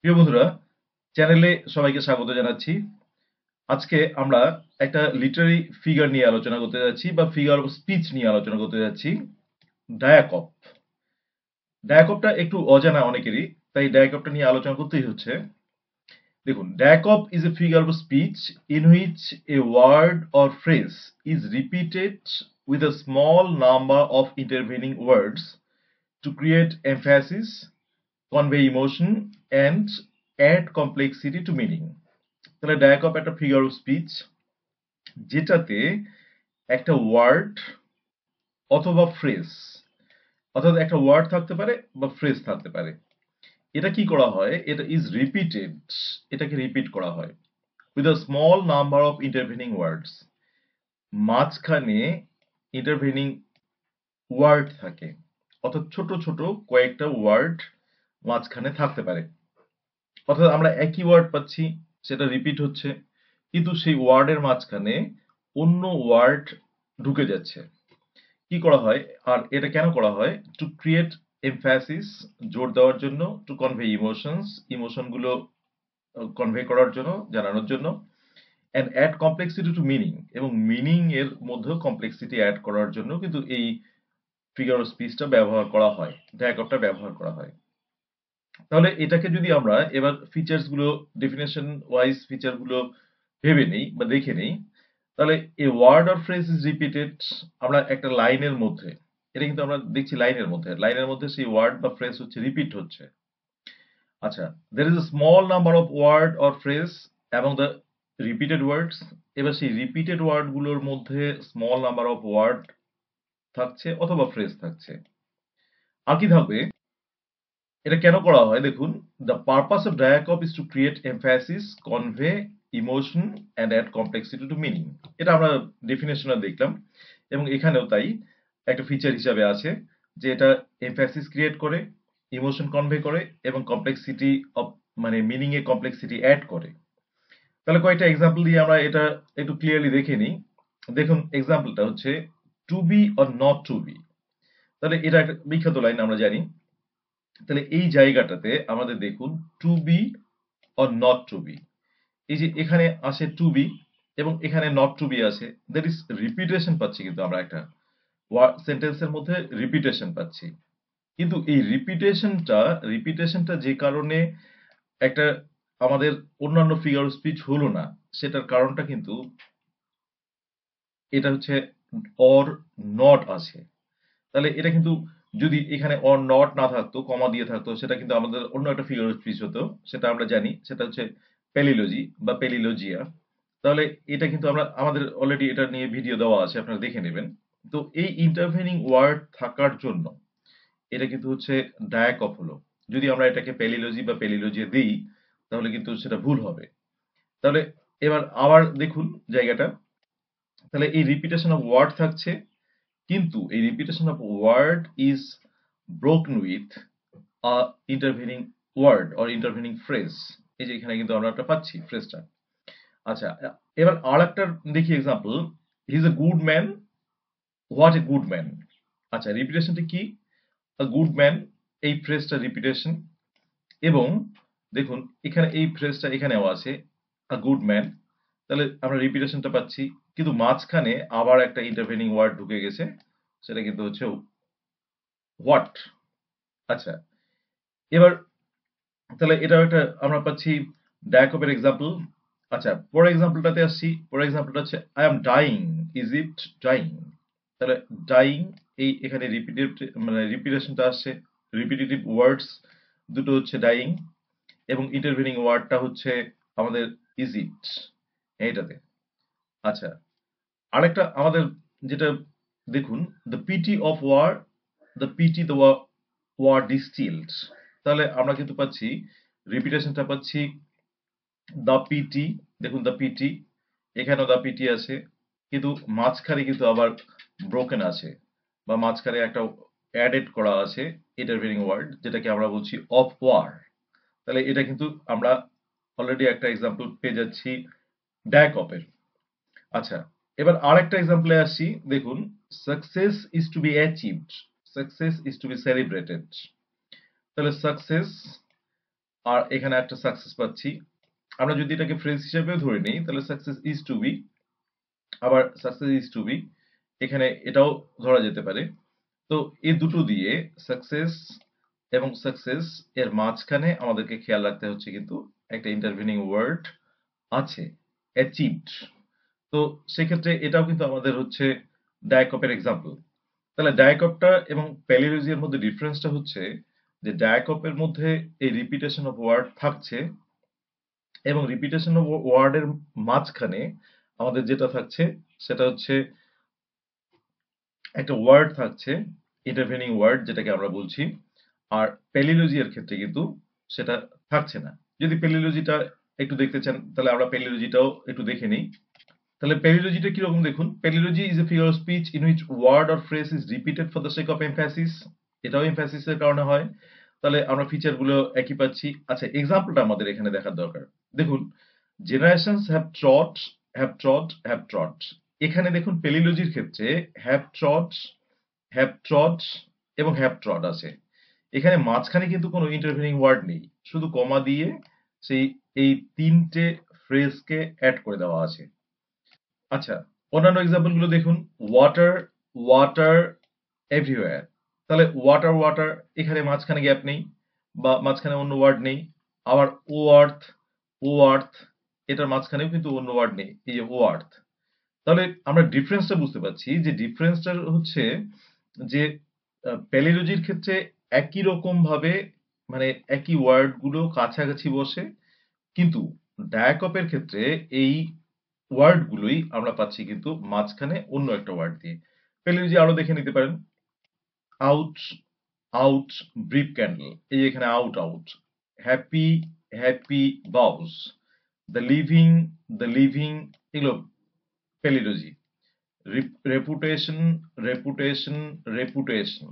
প্রিয় বন্ধুরা, চ্যানেলে সবাইকে স্বাগত জানাচ্ছি। আজকে আমরা একটা লিটারারি ফিগার নিয়ে আলোচনা করতে যাচ্ছি বা ফিগার অফ স্পিচ নিয়ে আলোচনা করতে যাচ্ছি। ডায়াকপ। ডায়াকপটা একটু অজানা অনেকেরই, তাই ডায়াকপটা নিয়ে আলোচনা করতেই হচ্ছে। দেখুন, diacope is a figure of speech in which a word or phrase is repeated with a small number of intervening words to create emphasis, convey emotion and add complexity to meaning। তাহলে ডায়াকপ একটা figure of speech যেটাতে একটা word অথবা phrase, অর্থাৎ একটা word থাকতে পারে বা ফ্রেজ থাকতে পারে। এটা কি করা হয়? এটা ইজ রিপিটেড, এটাকে রিপিট করা হয় with a small number of intervening words. মাঝখানে ইন্টারভেনিং ওয়ার্ড থাকে, অর্থাৎ ছোট ছোট কয়েকটা ওয়ার্ড মাঝখানে থাকতে পারে। অর্থাৎ আমরা একই ওয়ার্ড পাচ্ছি, সেটা রিপিট হচ্ছে, কিন্তু সেই ওয়ার্ডের মাঝখানে অন্য ওয়ার্ড ঢুকে যাচ্ছে। কি করা হয়, আর এটা কেন করা হয়? টু ক্রিয়েট এমফ্যাসিস, জোর দেওয়ার জন্য, টু কনভে ইমোশনস, ইমোশনগুলো কনভে করার জন্য, জানানোর জন্য, and add complexity to meaning, এবং মিনিং এর মধ্যেও কমপ্লেক্সিটি অ্যাড করার জন্য কিন্তু এই ফিগার অফ স্পিচটা ব্যবহার করা হয়, ডায়াকপটা ব্যবহার করা হয়। তাহলে এটাকে যদি আমরা এবার ফিচার্স গুলো, ডেফিনেশন ওয়াইজ ফিচার গুলো ভেবে নেই বা দেখে নেই, তাহলে a word or phrase is repeated, আমরা একটা লাইনের মধ্যে, এটা কিন্তু আমরা দেখছি লাইনের মধ্যে সেই ওয়ার্ড বা ফ্রেজ হচ্ছে রিপিট হচ্ছে। আচ্ছা, there is a small number of word or phrase এবং দ্য রিপিটেড ওয়ার্ডস। এবার সেই রিপিটেড ওয়ার্ড গুলোর মধ্যে স্মল নাম্বার অফ ওয়ার্ড থাকছে অথবা ফ্রেজ থাকছে। আর কি থাকবে? এটা কেন করা হয় দেখুন, the purpose of diacope is to create emphasis, convey emotion and add complexity to meaning. এটা আমরা ডেফিনেশনে দেখলাম, এবং এখানেও তাই একটা ফিচার হিসাবে আছে যে এটা এমফ্যাসিস ক্রিয়েট করে, ইমোশন কনভে করে এবং কমপ্লেক্সিটি অফ, মানে মিনিং এ কমপ্লেক্সিটি অ্যাড করে। তাহলে কয়েকটা এক্সাম্পল দিয়ে আমরা এটা একটু ক্লিয়ারলি দেখে নিই। দেখুন, এক্সাম্পলটা হচ্ছে to be or not to be. তাহলে এটা একটা বিখ্যাত লাইন, আমরা জানি। তাহলে এই জায়গাটাতে আমাদের দেখুন, to be or not to be, এই যে এখানে আসে টু বি এবং এখানে নট টু বি আছে, দ্যাট ইজ রিপিটেশন পাচ্ছি, কিন্তু আমরা একটা সেন্টেন্সের মধ্যে রিপিটেশন পাচ্ছি। কিন্তু এই রিপিটেশনটা যে কারণে একটা আমাদের অন্যান্য ফিগার অফ স্পিচ হলো না, সেটার কারণটা কিন্তু এটা হচ্ছে অর নট আছে। তাহলে এটা কিন্তু যদি এখানে অর নট না থাকতো, কমা দিয়ে থাকতো, সেটা কিন্তু আমাদের অন্য একটা ফিগার অফ স্পিচ হতো, সেটা আমরা জানি, সেটা হচ্ছে প্যালিলজি বা প্যালিলজিয়া। তাহলে এটা কিন্তু আমরা, আমাদের অলরেডি এটা নিয়ে ভিডিও দেওয়া আছে, আপনারা দেখে নেবেন। তো এই ইন্টারভেনিং ওয়ার্ড থাকার জন্য এটা কিন্তু হচ্ছে ডায়াকপ হলো। যদি আমরা এটাকে প্যালিলজি বা প্যালিলজিয়া দিই, তাহলে কিন্তু সেটা ভুল হবে। তাহলে এবার আবার দেখুন জায়গাটা, তাহলে এই রিপিটেশন অফ ওয়ার্ড থাকছে, কিন্তু এই repetition of word is broken with a intervening word or intervening phrase. এই যে এখানে কিন্তু আমরা একটা পাচ্ছি ফ্রেজটা। আচ্ছা, এবার আর একটা দেখি example, he is a good man, what a good man. আচ্ছা, রিপিটেশনটা কি? আ গুড ম্যান, এই ফ্রেজটা রিপিটেশন, এবং দেখুন এখানে এই ফ্রেজটা এখানেও আছে, আ গুড ম্যান। তাহলে আমরা রিপিটেশনটা পাচ্ছি, কিন্তু মাঝখানে আবার একটা ইন্টারভেনিং ওয়ার্ড ঢুকে গেছে, সেটা কিন্তু হচ্ছে হোয়াট। আচ্ছা, এবার তাহলে এটাও একটা আমরা পাচ্ছি ডায়াকপের এক্সাম্পল। আচ্ছা, পরের এক্সাম্পলটাতে আসছি। পরের এক্সাম্পলটা হচ্ছে I am dying, is it dying. তাহলে ডাইং, এই এখানে রিপিটেড, মানে রিপিটেশনটা আসছে, রিপিটেটিভ ওয়ার্ডস দুটো হচ্ছে ডাইং, এবং ইন্টারভেনিং ওয়ার্ডটা হচ্ছে আমাদের ইজ ইট এইটাতে। আচ্ছা, আরেকটা আমাদের যেটা দেখুন, the pity of war, the pity the war distilled. তাহলে আমরা কিন্তু পাচ্ছি রিপিটেশনটা পাচ্ছি দ্য পিটি। দেখুন দ্য পিটি, এখানেও দ্য পিটি আছে, কিন্তু মাঝখানে কিন্তু আবার ব্রোকেন আছে, বা মাঝখানে একটা অ্যাডেড করা আছে ইন্টারভেনিং ওয়ার্ড, যেটাকে আমরা বলছি অফ ওয়ার। তাহলে এটা কিন্তু আমরা অলরেডি একটা এক্সাম্পল পেয়ে যাচ্ছি ডায়াকপের। আচ্ছা, এবার আরেকটা এক্সাম্পলে আসছি। দেখুন, success is to be achieved, success is to be celebrated. তাহলে সাকসেস, আর এখানে একটা সাকসেস পাচ্ছি। আমরা যদি এটাকে ফ্রেজ হিসেবেও ধরে নিই তাহলে সাকসেস ইজ টু বি, আবার সাকসেস ইজ টু বি, এখানে এটাও ধরা যেতে পারে। তো এই দুটো দিয়ে সাকসেস এবং সাকসেস এর মাঝখানে আমাদেরকে খেয়াল রাখতে হচ্ছে কিন্তু একটা ইন্টারভিনিং ওয়ার্ড আছে, অ্যাচিভড। তো সেক্ষেত্রে এটাও কিন্তু আমাদের হচ্ছে ডায়াকপের এক্সাম্পল। তাহলে ডায়াকপটা এবং প্যালিওলজির মধ্যে ডিফারেন্সটা হচ্ছে যে ডায়াকপের মধ্যে এই রিপিটেশন অফ ওয়ার্ড থাকছে এবং রিপিটেশন অফ ওয়ার্ডের মাঝখানে আমাদের যেটা থাকছে সেটা হচ্ছে একটা ওয়ার্ড থাকছে, ইন্টারভেনিং ওয়ার্ড যেটাকে আমরা বলছি। আর প্যালিওলজি এর ক্ষেত্রে কিন্তু সেটা থাকছে না। যদি প্যালিওলজিটা একটু দেখতে চান তাহলে আমরা প্যালিওলজিটাও একটু দেখে নিই। তাহলে প্যালিওলজিটা কিরকম দেখুন, palilogy is a figure of speech in which word or phrase is repeated for the sake of emphasis. এটাও এমফ্যাসিস এর কারণে হয়। তাহলে আমরা ফিচারগুলো একই পাচ্ছি। আচ্ছা, এক্সাম্পলটা আমাদের এখানে দেখার দরকার। দেখুন, জেনারেশনস হ্যাভ ট্রড। এখানে দেখুন প্যালিওলজির ক্ষেত্রে হ্যাভ ট্রড এবং হ্যাভ ট্রড আছে। এখানে মাঝখানে কিন্তু কোনো ইন্টারভেনিং ওয়ার্ড নেই, শুধু কমা দিয়ে সেই এই তিনটে ফ্রেজকে অ্যাড করে দেওয়া আছে। আচ্ছা, অন্যান্য এক্সাম্পল গুলো দেখুন, ওয়াটার ওয়াটার এভরিওয়্যার। তাহলে ওয়াটার ওয়াটার, এখানে মাঝখানে গ্যাপ নেই বা মাঝখানে অন্য ওয়ার্ড নেই। আবার ও আর্থ, এটার মাঝখানেও কিন্তু অন্য ওয়ার্ড নেই, এই যে ও আর্থ। তাহলে আমরা ডিফারেন্সটা বুঝতে পারছি যে ডিফারেন্সটা হচ্ছে যে প্যালিওলজির ক্ষেত্রে একই রকম ভাবে মানে একই ওয়ার্ড গুলো কাছাকাছি বসে, কিন্তু ডায়াকপের ক্ষেত্রে এই ওয়ার্ড গুলোই আমরা পাচ্ছি কিন্তু মাঝখানে অন্য একটা ওয়ার্ড দিয়ে। প্যালিওলজি আরো দেখে নিতে পারেন, আউট আউট ব্রিফ ক্যান্ডেল, এই যে এখানে out out, happy happy বাউস, the living এগুলো প্যালিওলজি। রেপুটেশন রেপুটেশন রেপুটেশন,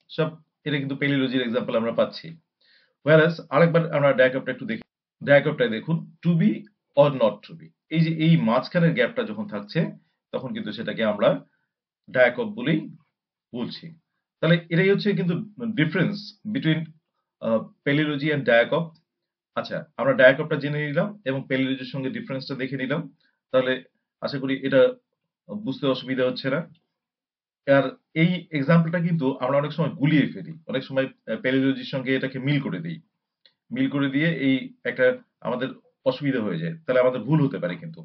সব এটা কিন্তু প্যালিওলজির এক্সাম্পল আমরা পাচ্ছি। whereas আরেকবার আমরা ডায়াগ্রামটা একটু দেখি। ডায়াগ্রামটা দেখুন, to be or not to be, এই যে এই মাঝখানের গ্যাপটা যখন থাকছে তখন কিন্তু সেটাকে আমরা ডায়াকপ বলেই বলছি। তাহলে এটাই হচ্ছে কিন্তু ডিফারেন্স বিটুইন প্যালিওলজি এন্ড ডায়াকপ। আচ্ছা, আমরা ডায়াকপটা জেনে নিলাম এবং প্যালিওলজির সঙ্গে ডিফারেন্সটা দেখে নিলাম। তাহলে আশা করি এটা বুঝতে অসুবিধা হচ্ছে না। আর এই এক্সাম্পলটা কিন্তু আমরা অনেক সময় গুলিয়ে ফেলি, অনেক সময় প্যালিওলজির সঙ্গে এটাকে মিল করে দিই, মিল করে দিয়ে এই একটা আমাদের অসুবিধা হয়ে যায়, তাহলে আমাদের ভুল হতে পারে কিন্তু।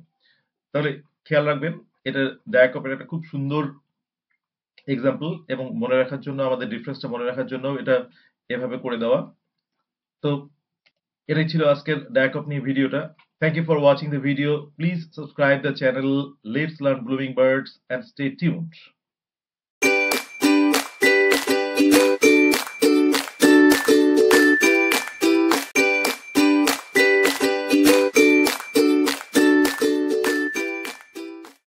তাহলে খেয়াল রাখবেন, এটা ডায়াকপের একটা খুব সুন্দর এক্সাম্পল এবং মনে রাখার জন্য, আমাদের ডিফারেন্সটা মনে রাখার জন্য এটা এভাবে করে দেওয়া। তো এটাই ছিল আজকের ডায়াকপ নিয়ে ভিডিওটা। Thank you for watching the video. Please subscribe the channel let's learn blooming birds and stay tuned.